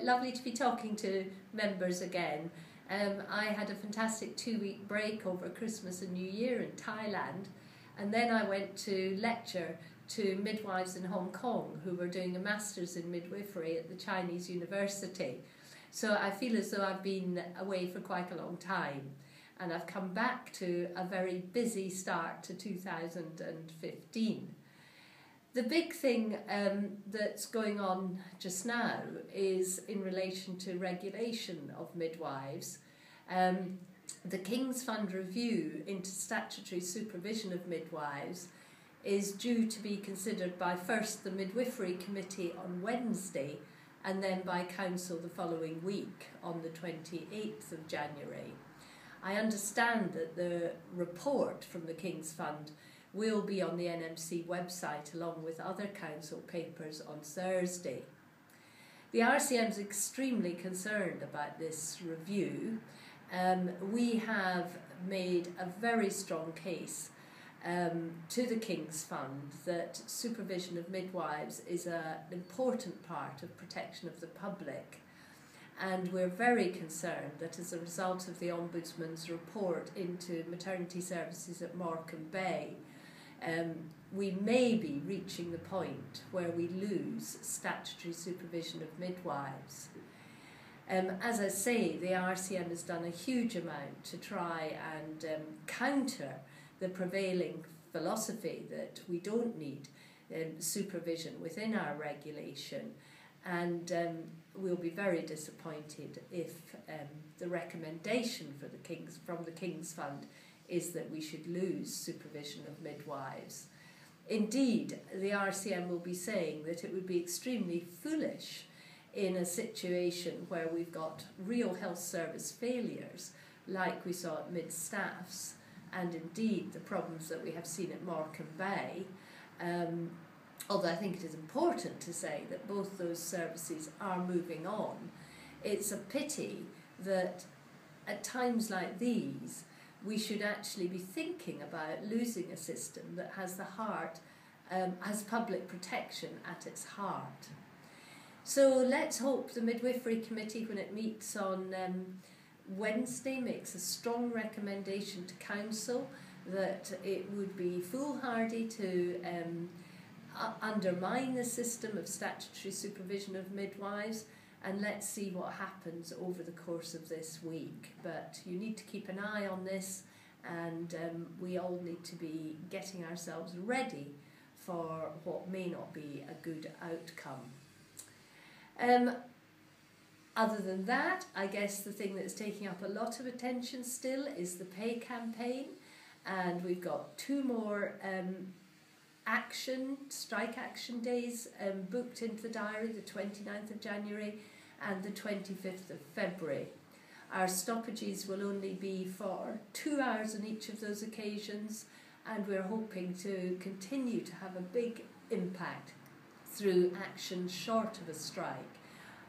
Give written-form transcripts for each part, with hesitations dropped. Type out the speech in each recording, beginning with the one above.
Lovely to be talking to members again. I had a fantastic 2-week break over Christmas and New Year in Thailand, and then I went to lecture to midwives in Hong Kong who were doing a master's in midwifery at the Chinese university. So I feel as though I've been away for quite a long time, and I've come back to a very busy start to 2015. The big thing that's going on just now is in relation to regulation of midwives. The King's Fund review into statutory supervision of midwives is due to be considered by first the Midwifery Committee on Wednesday and then by Council the following week on the 28th of January. I understand that the report from the King's Fund will be on the NMC website along with other council papers on Thursday. The RCM is extremely concerned about this review. We have made a very strong case to the King's Fund that supervision of midwives is an important part of protection of the public. And we're very concerned that as a result of the Ombudsman's report into maternity services at Morecambe Bay, we may be reaching the point where we lose statutory supervision of midwives. As I say, the RCM has done a huge amount to try and counter the prevailing philosophy that we don't need supervision within our regulation, and we'll be very disappointed if the recommendation for from the King's Fund is that we should lose supervision of midwives. Indeed, the RCM will be saying that it would be extremely foolish in a situation where we've got real health service failures, like we saw at Mid-Staffs, and indeed the problems that we have seen at Morecambe Bay, although I think it is important to say that both those services are moving on. It's a pity that at times like these, we should actually be thinking about losing a system that has has public protection at its heart. So let's hope the Midwifery Committee, when it meets on Wednesday, makes a strong recommendation to Council that it would be foolhardy to undermine the system of statutory supervision of midwives, and let's see what happens over the course of this week. But you need to keep an eye on this, and we all need to be getting ourselves ready for what may not be a good outcome. Other than that, I guess the thing that's taking up a lot of attention still is the pay campaign, and we've got 2 more strike action days booked into the diary, the 29th of January and the 25th of February. Our stoppages will only be for 2 hours on each of those occasions, and we're hoping to continue to have a big impact through action short of a strike.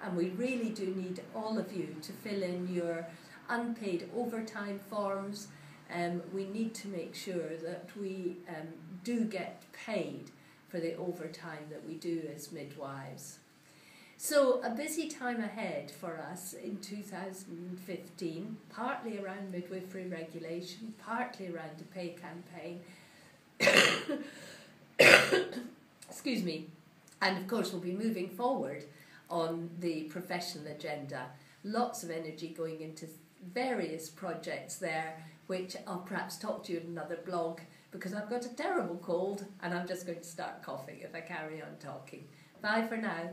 And we really do need all of you to fill in your unpaid overtime forms. We need to make sure that we do get paid for the overtime that we do as midwives. So a busy time ahead for us in 2015, partly around midwifery regulation, partly around the pay campaign. Excuse me. And of course we'll be moving forward on the professional agenda. Lots of energy going into various projects there, which I'll perhaps talk to you in another blog, because I've got a terrible cold and I'm just going to start coughing if I carry on talking. Bye for now.